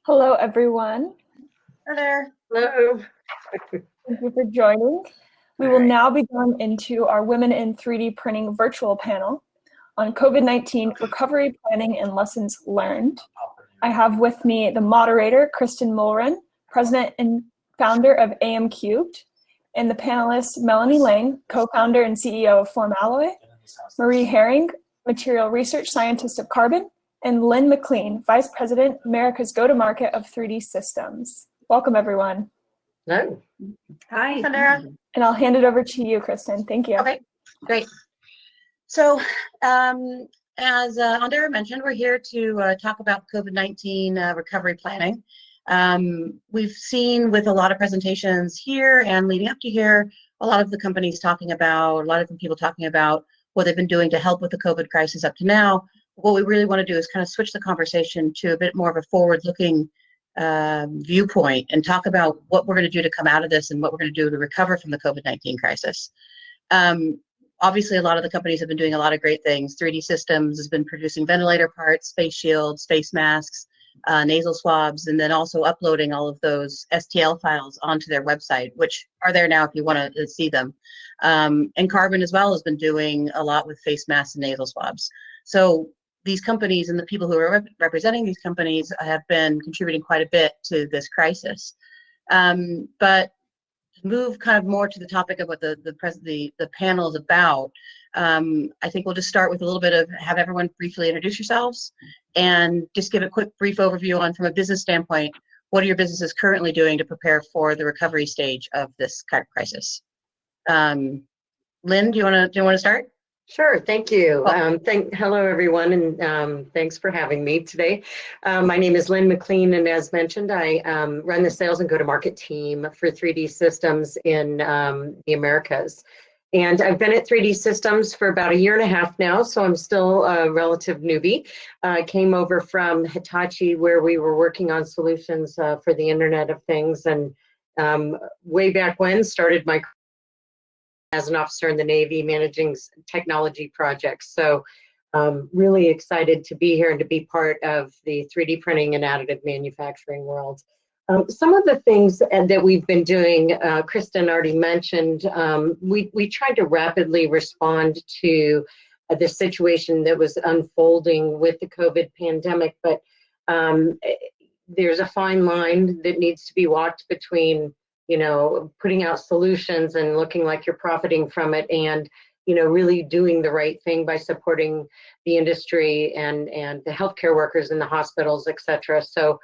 Hello, everyone. Hi there. Hello. Thank you for joining. We will now be going into our Women in 3D Printing virtual panel on COVID-19 recovery planning and lessons learned. I have with me the moderator, Kristin Mulherin, president and founder of AM Cubed, and the panelists, Melanie Lynn, co-founder and CEO of Formalloy, Marie Herring, material research scientist of Carbon, and Lynn McLean, Vice President, America's Go-to-Market of 3D Systems. Welcome, everyone. Hello. Hi, Sandra. And I'll hand it over to you, Kristin. Thank you. Okay, great. So, as Andrea mentioned, we're here to talk about COVID-19 recovery planning. We've seen with a lot of presentations here and leading up to here, a lot of the companies talking about, a lot of the people talking about what they've been doing to help with the COVID crisis up to now. What we really want to do is kind of switch the conversation to a bit more of a forward-looking viewpoint and talk about what we're going to do to come out of this and what we're going to do to recover from the COVID-19 crisis. Obviously, a lot of the companies have been doing a lot of great things. 3D Systems has been producing ventilator parts, face shields, face masks, nasal swabs, and then also uploading all of those STL files onto their website, which are there now if you want to see them. And Carbon as well has been doing a lot with face masks and nasal swabs. So these companies and the people who are representing these companies have been contributing quite a bit to this crisis. But to move kind of more to the topic of what the panel is about, I think we'll just start with a little bit of have everyone briefly introduce yourselves and just give a quick brief overview on, from a business standpoint, what are your businesses currently doing to prepare for the recovery stage of this crisis? Lynn, do you want to start? Sure, thank you. Hello, everyone, and thanks for having me today. My name is Lynn McLean, and as mentioned, I run the sales and go-to-market team for 3D Systems in the Americas. And I've been at 3D Systems for about 1.5 years now, so I'm still a relative newbie. I came over from Hitachi, where we were working on solutions for the Internet of Things, and way back when started my as an officer in the Navy managing technology projects. So really excited to be here and to be part of the 3D printing and additive manufacturing world. Some of the things that we've been doing, Kristin already mentioned, we tried to rapidly respond to the situation that was unfolding with the COVID pandemic, but there's a fine line that needs to be walked between putting out solutions and looking like you're profiting from it, and really doing the right thing by supporting the industry and the healthcare workers in the hospitals, etc. So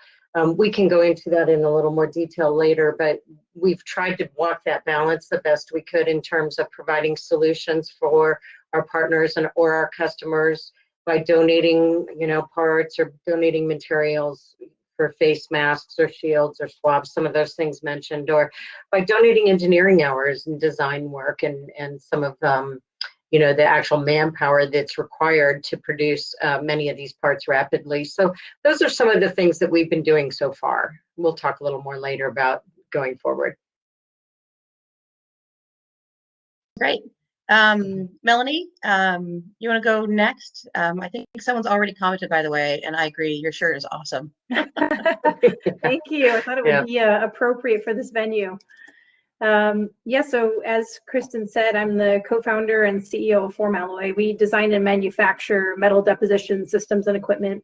we can go into that in a little more detail later, but we've tried to walk that balance the best we could in terms of providing solutions for our partners or our customers by donating parts or donating materials for face masks or shields or swabs, some of those things mentioned, or by donating engineering hours and design work and some of the actual manpower that's required to produce many of these parts rapidly. So those are some of the things that we've been doing so far. We'll talk a little more later about going forward. Great. Melanie, you want to go next? I think someone's already commented, by the way, and I agree, your shirt is awesome. Thank you. I thought it would be appropriate for this venue. So as Kristin said, I'm the co-founder and CEO of Formalloy. We design and manufacture metal deposition systems and equipment.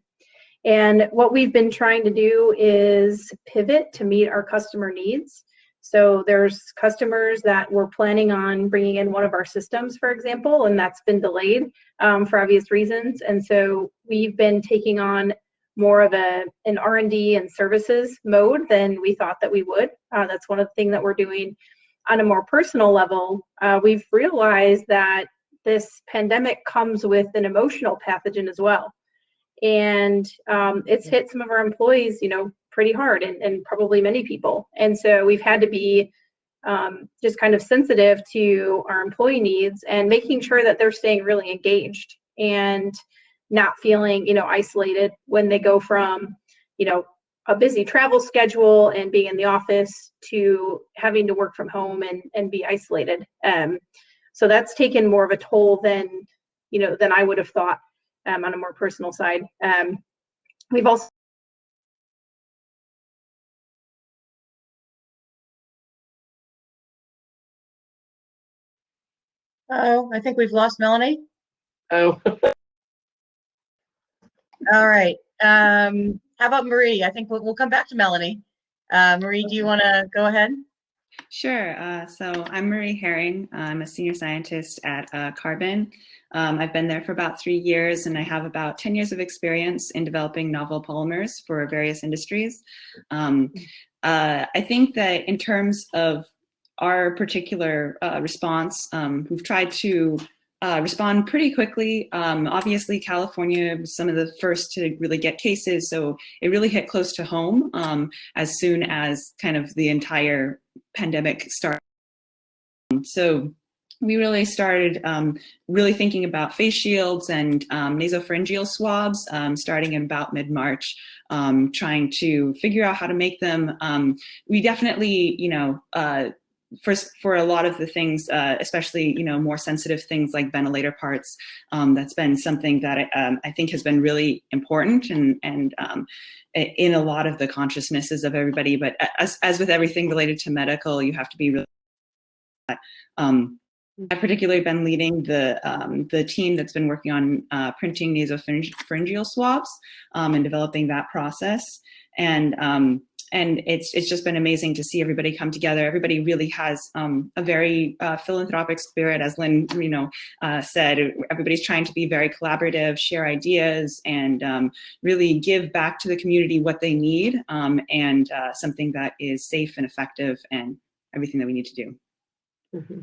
And what we've been trying to do is pivot to meet our customer needs. So there's customers that were planning on bringing in one of our systems, for example, and that's been delayed for obvious reasons. And so we've been taking on more of an R&D and services mode than we thought that we would. That's one of the things that we're doing on a more personal level. We've realized that this pandemic comes with an emotional pathogen as well. And it's hit some of our employees, pretty hard, and probably many people. And so we've had to be just kind of sensitive to our employee needs and making sure that they're staying really engaged and not feeling, isolated when they go from, a busy travel schedule and being in the office to having to work from home and be isolated. So that's taken more of a toll than I would have thought on a more personal side. We've also Oh, I think we've lost Melanie. Oh, All right. How about Marie? I think we'll come back to Melanie. Marie, do you want to go ahead? Sure. So I'm Marie Herring. I'm a senior scientist at Carbon. I've been there for about 3 years, and I have about 10 years of experience in developing novel polymers for various industries. I think that in terms of our particular response, we've tried to respond pretty quickly. Obviously, California was some of the first to really get cases, so it really hit close to home as soon as kind of the entire pandemic started. So we really started really thinking about face shields and nasopharyngeal swabs starting in about mid-March, trying to figure out how to make them. We definitely, for a lot of the things, especially, more sensitive things like ventilator parts, that's been something that I think has been really important and in a lot of the consciousnesses of everybody. But as with everything related to medical, you have to be really. I've particularly been leading the team that's been working on printing nasopharyngeal swabs and developing that process. And it's just been amazing to see everybody come together. Everybody really has a very philanthropic spirit, as Lynn, said. Everybody's trying to be very collaborative, share ideas, and really give back to the community what they need, and something that is safe and effective and everything that we need to do. mm-hmm.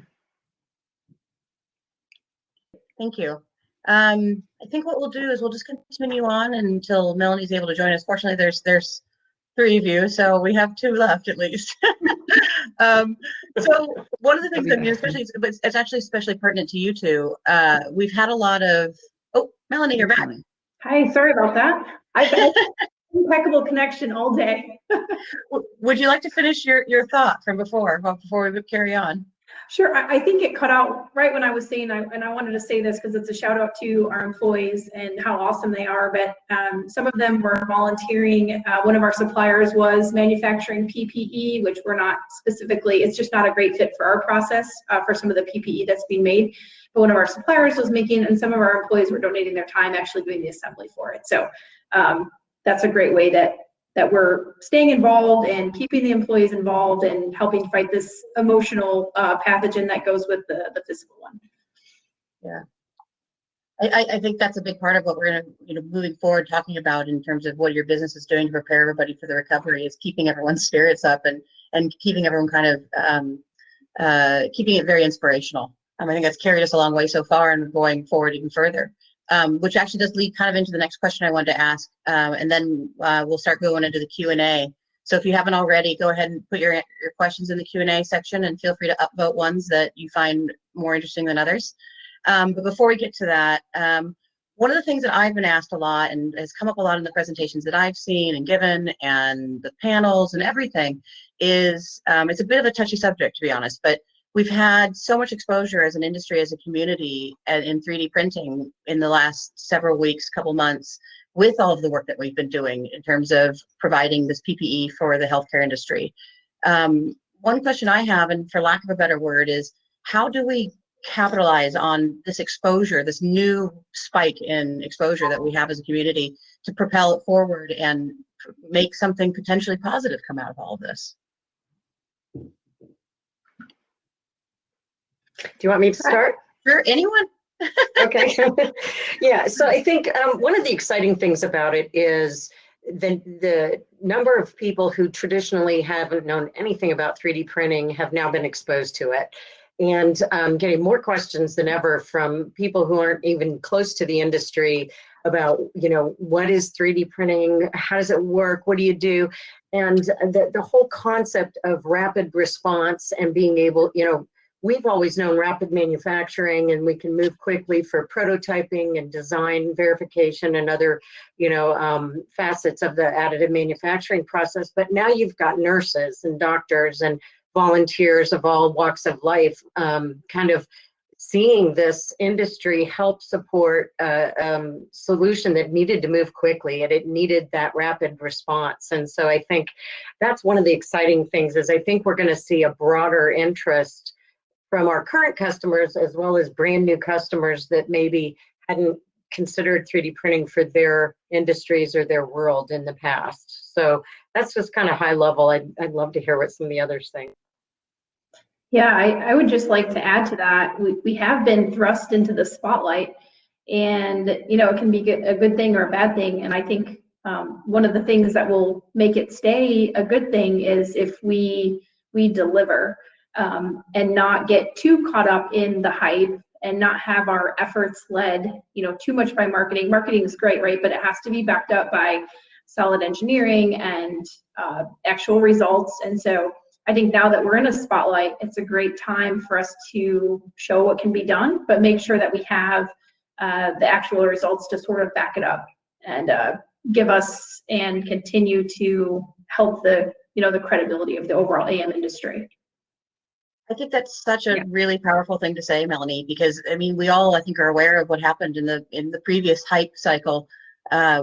Thank you. I think what we'll do is we'll just continue on until Melanie's able to join us. Fortunately, there's 3 of you, so we have 2 left at least. So one of the things that, especially, but it's actually especially pertinent to you two. We've had a lot of. Oh, Melanie, you're back. Hi, sorry about that. I've had impeccable connection all day. Would you like to finish your thought from before we carry on? Sure. I think it cut out right when I was saying, and I wanted to say this because it's a shout out to our employees and how awesome they are. But some of them were volunteering. One of our suppliers was manufacturing PPE, which we're not specifically, it's just not a great fit for our process for some of the PPE that's being made. But one of our suppliers was making, and some of our employees were donating their time actually doing the assembly for it. So that's a great way that we're staying involved and keeping the employees involved and helping fight this emotional pathogen that goes with the physical one. Yeah, I think that's a big part of what we're going to, moving forward, talking about in terms of what your business is doing to prepare everybody for the recovery, is keeping everyone's spirits up and keeping everyone kind of keeping it very inspirational. I think that's carried us a long way so far and going forward even further. Which actually does lead kind of into the next question I wanted to ask, and then we'll start going into the Q&A. So if you haven't already, go ahead and put your questions in the Q&A section, and feel free to upvote ones that you find more interesting than others. But before we get to that, one of the things that I've been asked a lot and has come up a lot in the presentations that I've seen and given and the panels and everything is, it's a bit of a touchy subject, to be honest, but we've had so much exposure as an industry, as a community, in 3D printing in the last several weeks, couple months, with all of the work that we've been doing in terms of providing this PPE for the healthcare industry. One question I have, and for lack of a better word, is how do we capitalize on this exposure, this new spike in exposure that we have as a community, to propel it forward and make something potentially positive come out of all of this? Do you want me to start? Sure, anyone? Okay. Yeah, so I think one of the exciting things about it is the number of people who traditionally haven't known anything about 3D printing have now been exposed to it, and getting more questions than ever from people who aren't even close to the industry about, what is 3D printing? How does it work? What do you do? And the whole concept of rapid response and being able, we've always known rapid manufacturing, and we can move quickly for prototyping and design verification and other, facets of the additive manufacturing process. But now you've got nurses and doctors and volunteers of all walks of life, kind of seeing this industry help support a solution that needed to move quickly, and it needed that rapid response. And so I think that's one of the exciting things, is I think we're going to see a broader interest from our current customers as well as brand new customers that maybe hadn't considered 3D printing for their industries or their world in the past. So that's just kind of high level. I'd love to hear what some of the others think. Yeah, I would just like to add to that. We have been thrust into the spotlight, and it can be a good thing or a bad thing. And I think one of the things that will make it stay a good thing is if we deliver and not get too caught up in the hype and not have our efforts led too much by marketing. Marketing is great, right? But it has to be backed up by solid engineering and actual results. And so I think now that we're in a spotlight, it's a great time for us to show what can be done, but make sure that we have the actual results to sort of back it up and give us and continue to help the credibility of the overall AM industry. I think that's such a really powerful thing to say, Melanie, because I mean, we all, I think, are aware of what happened in the previous hype cycle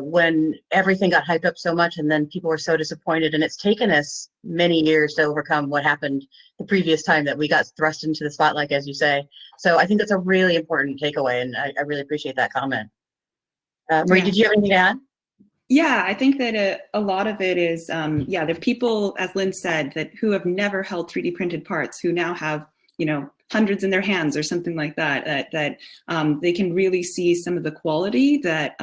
when everything got hyped up so much and then people were so disappointed. And it's taken us many years to overcome what happened the previous time that we got thrust into the spotlight, as you say. So I think that's a really important takeaway, and I really appreciate that comment. Marie, did you have anything to add? Yeah, I think that a lot of it is, there are people, as Lynn said, who have never held 3D printed parts, who now have, hundreds in their hands or something like that, that they can really see some of the quality that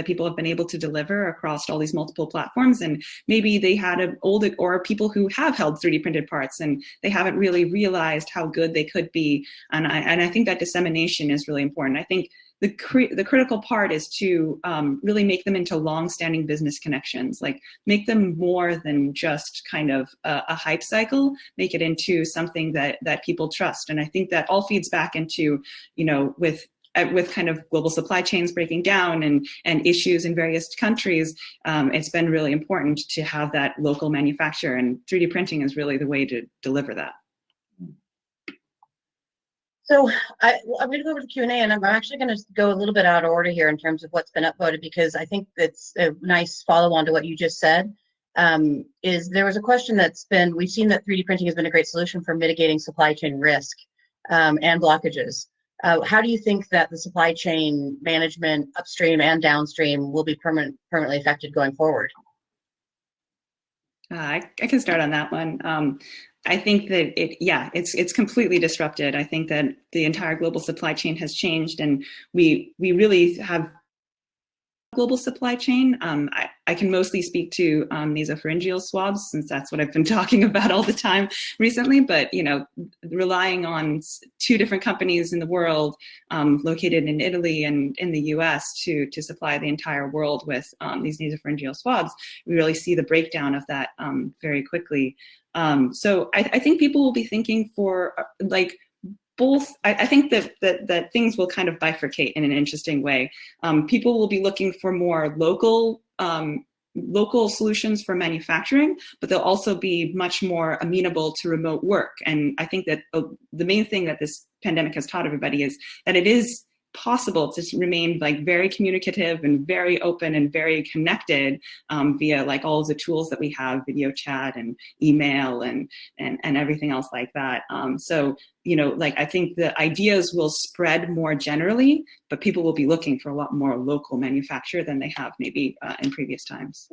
people have been able to deliver across all these multiple platforms. And maybe they had or people who have held 3D printed parts and they haven't really realized how good they could be. And I think that dissemination is really important. I think the critical part is to really make them into long-standing business connections, like make them more than just kind of a hype cycle, make it into something that people trust. And I think that all feeds back into, with kind of global supply chains breaking down and issues in various countries, it's been really important to have that local manufacture, and 3D printing is really the way to deliver that. So I'm going to go over to Q&A, and I'm actually going to go a little bit out of order here in terms of what's been upvoted, because I think it's a nice follow-on to what you just said. There was a question we've seen that 3D printing has been a great solution for mitigating supply chain risk and blockages. How do you think that the supply chain management upstream and downstream will be permanently affected going forward? I can start on that one. I think that it's completely disrupted. I think that the entire global supply chain has changed, and we really have global supply chain. I can mostly speak to nasopharyngeal swabs, since that's what I've been talking about all the time recently. But relying on 2 different companies in the world, located in Italy and in the U.S., to supply the entire world with these nasopharyngeal swabs, we really see the breakdown of that very quickly. So I think people will be thinking for both. I think that things will kind of bifurcate in an interesting way. People will be looking for more local solutions for manufacturing, but they'll also be much more amenable to remote work. And I think that the main thing that this pandemic has taught everybody is that it is possible to remain very communicative and very open and very connected via all of the tools that we have, video chat and email and everything else like that. So I think the ideas will spread more generally, but people will be looking for a lot more local manufacture than they have maybe in previous times.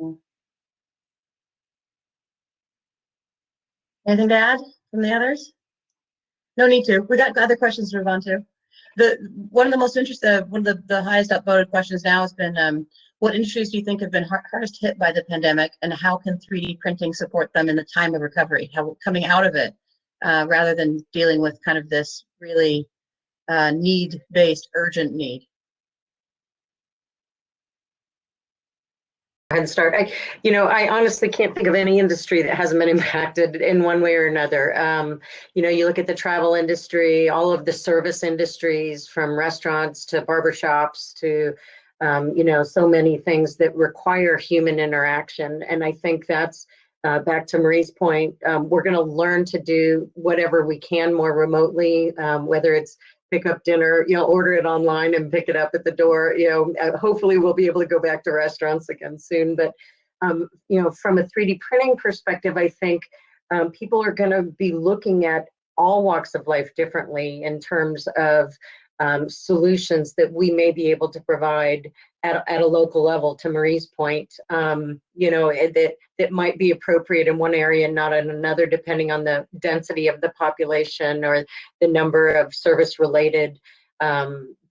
Anything to add from the others? No need to. We got other questions to move on to. One of the most interesting, one of the highest upvoted questions now has been, what industries do you think have been hardest hit by the pandemic, and how can 3D printing support them in the time of recovery, coming out of it, rather than dealing with kind of this really need-based, urgent need? And start. I honestly can't think of any industry that hasn't been impacted in one way or another. You look at the travel industry, all of the service industries, from restaurants to barbershops to, so many things that require human interaction. And I think that's back to Marie's point. We're going to learn to do whatever we can more remotely, whether it's pick up dinner, order it online and pick it up at the door. Hopefully we'll be able to go back to restaurants again soon. But, from a 3D printing perspective, I think people are going to be looking at all walks of life differently in terms of solutions that we may be able to provide at a local level. To Marie's point, you know, that might be appropriate in one area and not in another, depending on the density of the population or the number of service-related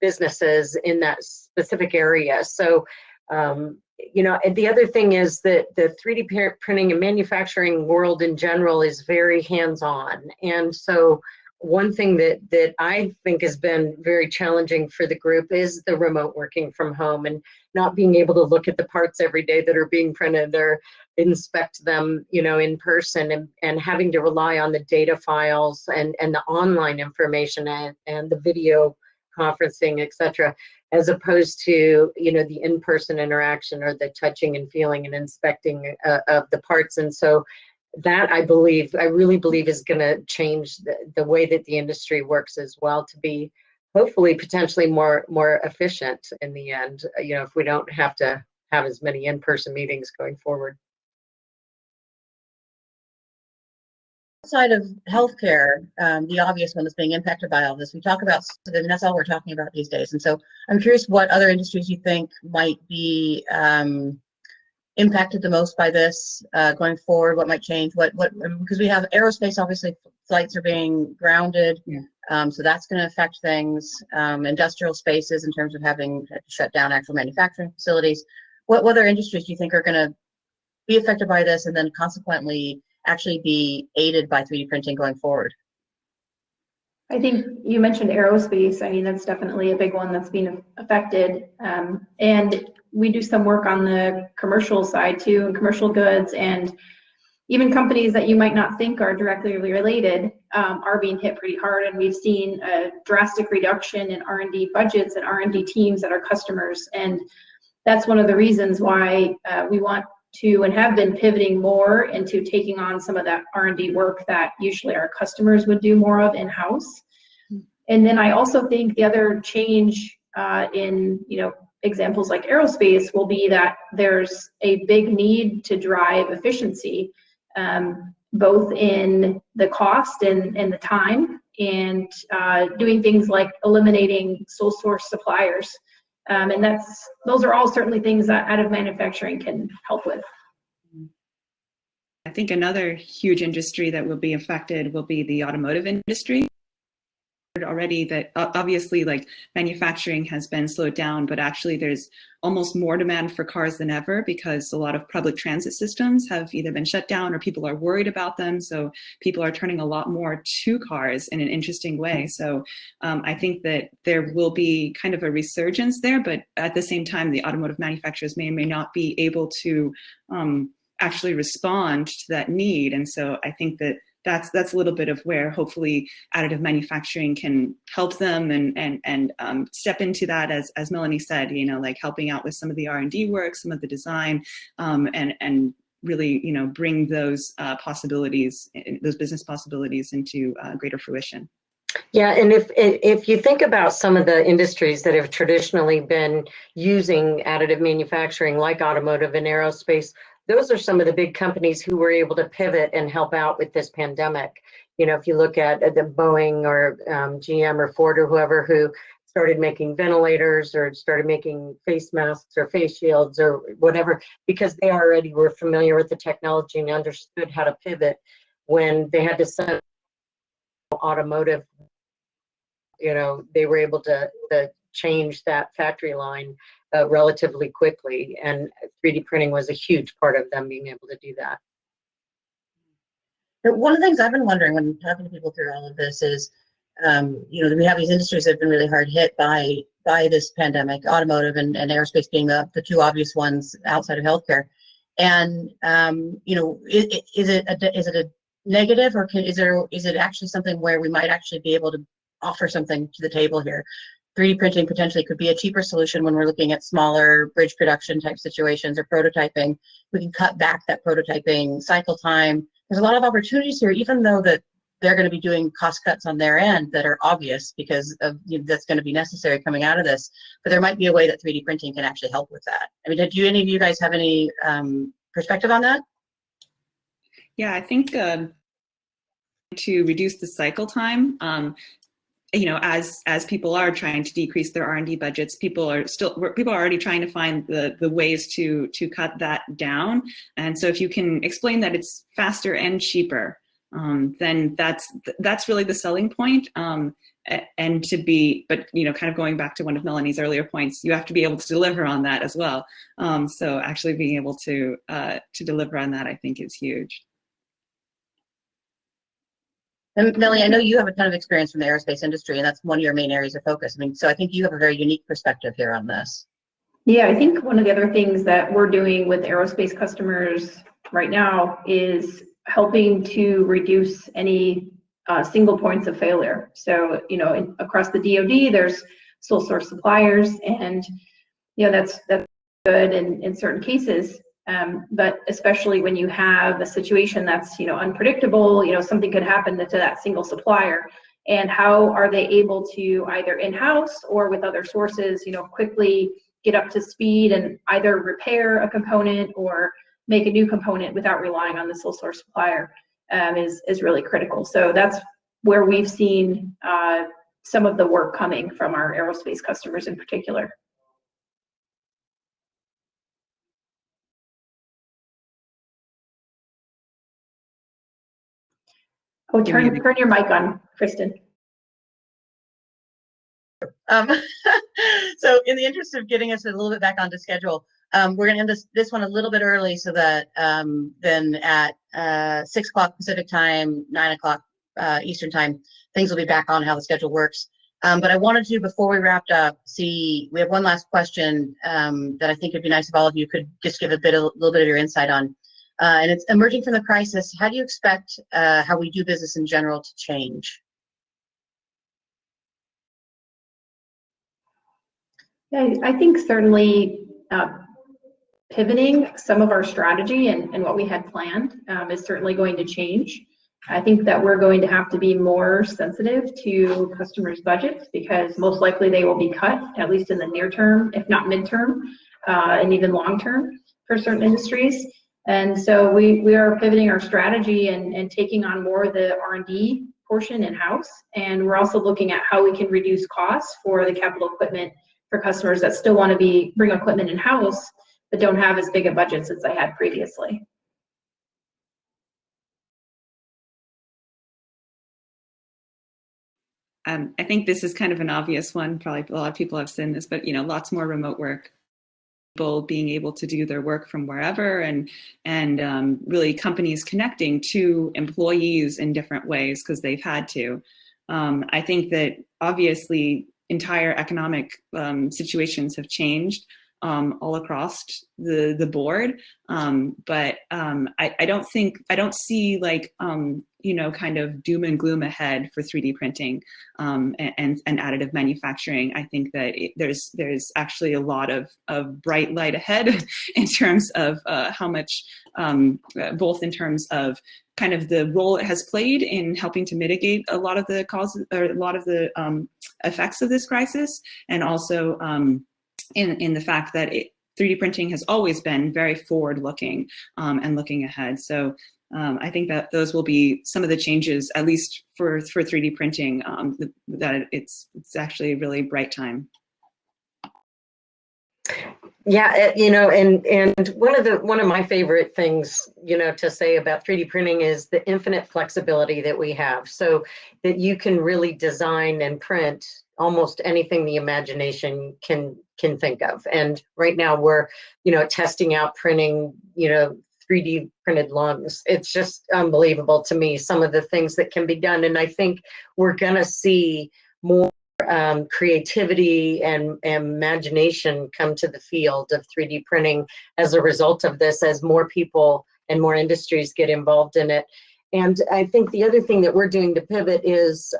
businesses in that specific area. So, you know, and the other thing is that the 3D printing and manufacturing world in general is very hands-on. And so one thing that I think has been very challenging for the group is the remote working from home and not being able to look at the parts every day that are being printed or inspect them, you know, in person, and having to rely on the data files and the online information and the video conferencing, et cetera, as opposed to, you know, the in-person interaction or the touching and feeling and inspecting of the parts. And so that, I really believe is going to change the way that the industry works as well, to be hopefully potentially more efficient in the end, you know, if we don't have to have as many in-person meetings going forward. Outside of healthcare, the obvious one that's being impacted by all this, we talk about, and that's all we're talking about these days. And so I'm curious what other industries you think might be impacted the most by this going forward. What might change? Because we have aerospace, obviously flights are being grounded, so that's going to affect things. Industrial spaces in terms of having to shut down actual manufacturing facilities. What other industries do you think are going to be affected by this, and then consequently actually be aided by 3D printing going forward? I think you mentioned aerospace. I mean, that's definitely a big one that's being affected. And we do some work on the commercial side too, and commercial goods, and even companies that you might not think are directly related are being hit pretty hard. And we've seen a drastic reduction in R&D budgets and R&D teams at our customers. And that's one of the reasons why we want to and have been pivoting more into taking on some of that R&D work that usually our customers would do more of in-house. And then I also think the other change in, you know, examples like aerospace will be that there's a big need to drive efficiency, both in the cost and the time, and doing things like eliminating sole source suppliers. And those are all certainly things that additive manufacturing can help with. I think another huge industry that will be affected will be the automotive industry. Already that obviously, like, manufacturing has been slowed down, but actually there's almost more demand for cars than ever because a lot of public transit systems have either been shut down or people are worried about them. So people are turning a lot more to cars in an interesting way. So I think that there will be kind of a resurgence there, but at the same time, the automotive manufacturers may or may not be able to actually respond to that need. And so I think that that's a little bit of where hopefully additive manufacturing can help them and step into that, as Melanie said, you know, like helping out with some of the R&D work, some of the design, and really, you know, bring those possibilities, those business possibilities into greater fruition. Yeah, and if you think about some of the industries that have traditionally been using additive manufacturing, like automotive and aerospace, those are some of the big companies who were able to pivot and help out with this pandemic. You know, if you look at the Boeing or GM or Ford or whoever who started making ventilators or started making face masks or face shields or whatever, because they already were familiar with the technology and understood how to pivot when they had to send automotive, you know, they were able to change that factory line relatively quickly, and 3D printing was a huge part of them being able to do that. One of the things I've been wondering when talking to people through all of this is, you know, we have these industries that have been really hard hit by this pandemic, automotive and aerospace being the two obvious ones outside of healthcare. And you know, is it a negative, or is it actually something where we might actually be able to offer something to the table here? 3D printing potentially could be a cheaper solution when we're looking at smaller bridge production type situations or prototyping. We can cut back that prototyping cycle time. There's a lot of opportunities here, even though that they're going to be doing cost cuts on their end that are obvious because of, you know, that's going to be necessary coming out of this. But there might be a way that 3D printing can actually help with that. I mean, do any of you guys have any perspective on that? Yeah, I think to reduce the cycle time. You know, as people are trying to decrease their R&D budgets, people are already trying to find the ways to cut that down. And so if you can explain that it's faster and cheaper, then that's really the selling point. And but you know, kind of going back to one of Melanie's earlier points, you have to be able to deliver on that as well. So actually being able to deliver on that, I think, is huge. And Melanie, I know you have a ton of experience from the aerospace industry, and that's one of your main areas of focus. I mean, so I think you have a very unique perspective here on this. Yeah, I think one of the other things that we're doing with aerospace customers right now is helping to reduce any single points of failure. So, you know, across the DoD, there's sole source suppliers, and you know that's good in certain cases. But especially when you have a situation that's, you know, unpredictable, you know, something could happen to that single supplier, and how are they able to either in-house or with other sources, you know, quickly get up to speed and either repair a component or make a new component without relying on the sole source supplier is really critical. So that's where we've seen some of the work coming from our aerospace customers in particular. Oh, turn your mic on, Kristin. So in the interest of getting us a little bit back onto schedule, we're going to end this one a little bit early so that then at 6 o'clock Pacific time, 9 o'clock Eastern time, things will be back on how the schedule works. But I wanted to, before we wrapped up, we have one last question that I think it'd be nice if all of you could just give a little bit of your insight on. And it's emerging from the crisis. How do you expect how we do business in general to change? Yeah, I think certainly pivoting some of our strategy and what we had planned is certainly going to change. I think that we're going to have to be more sensitive to customers' budgets because most likely they will be cut, at least in the near term, if not midterm, and even long term for certain industries. And so we are pivoting our strategy and taking on more of the R&D portion in-house. And we're also looking at how we can reduce costs for the capital equipment for customers that still want to bring equipment in-house, but don't have as big a budgets as they had previously. I think this is kind of an obvious one. Probably a lot of people have seen this, but you know, lots more remote work. People being able to do their work from wherever, and really companies connecting to employees in different ways because they've had to. I think that obviously entire economic situations have changed all across the board, but I don't see like you know, kind of doom and gloom ahead for 3D printing and additive manufacturing. I think that there's actually a lot of bright light ahead in terms of how much, both in terms of kind of the role it has played in helping to mitigate a lot of the causes or a lot of the effects of this crisis, and also in the fact that 3D printing has always been very forward-looking and looking ahead. So I think that those will be some of the changes, at least for 3D printing, that it's actually a really bright time. Yeah, you know, and one of my favorite things, you know, to say about 3D printing is the infinite flexibility that we have, so that you can really design and print almost anything the imagination can think of. And right now we're, you know, testing out printing, you know, 3D printed lungs. It's just unbelievable to me, some of the things that can be done. And I think we're gonna see more creativity and imagination come to the field of 3D printing as a result of this, as more people and more industries get involved in it. And I think the other thing that we're doing to pivot is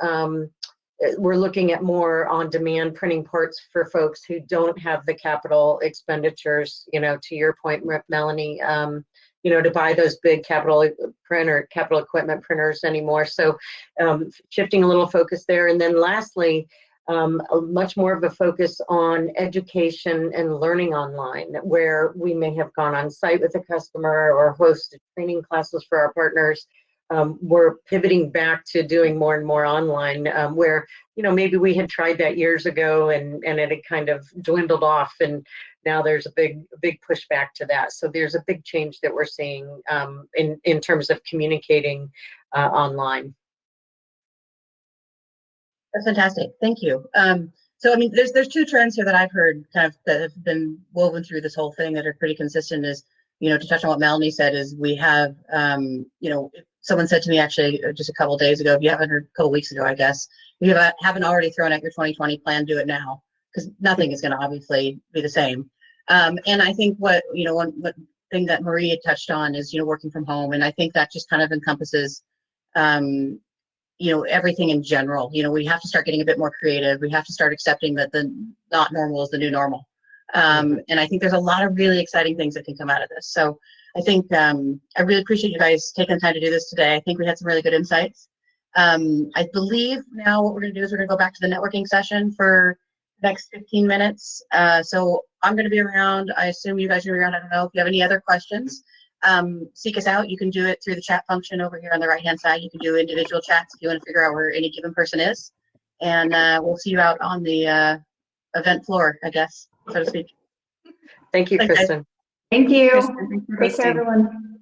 we're looking at more on-demand printing parts for folks who don't have the capital expenditures, you know, to your point, Melanie, you know, to buy those big capital equipment printers anymore. So shifting a little focus there. And then lastly, much more of a focus on education and learning online, where we may have gone on site with a customer or hosted training classes for our partners. we're pivoting back to doing more and more online, where, maybe we had tried that years ago and it had kind of dwindled off, and now there's a big pushback to that. So there's a big change that we're seeing in terms of communicating online. That's fantastic. Thank you. So, I mean, there's two trends here that I've heard kind of that have been woven through this whole thing that are pretty consistent is, to touch on what Melanie said, is we have, someone said to me actually just a couple of days ago, if you haven't heard, a couple of weeks ago, I guess, if you haven't already thrown out your 2020 plan, do it now, because nothing is going to obviously be the same. And I think one thing that Maria touched on is, working from home. And I think that just kind of encompasses, everything in general. We have to start getting a bit more creative. We have to start accepting that the not normal is the new normal. And I think there's a lot of really exciting things that can come out of this. So I think I really appreciate you guys taking the time to do this today. I think we had some really good insights. I believe now what we're going to do is we're going to go back to the networking session for the next 15 minutes. So I'm going to be around. I assume you guys are around. I don't know if you have any other questions. Seek us out. You can do it through the chat function over here on the right-hand side. You can do individual chats if you want to figure out where any given person is. And we'll see you out on the event floor, I guess, so to speak. Thank you, Thanks, Kristin. Thank you. Kristin, thanks for Take care, hosting. everyone.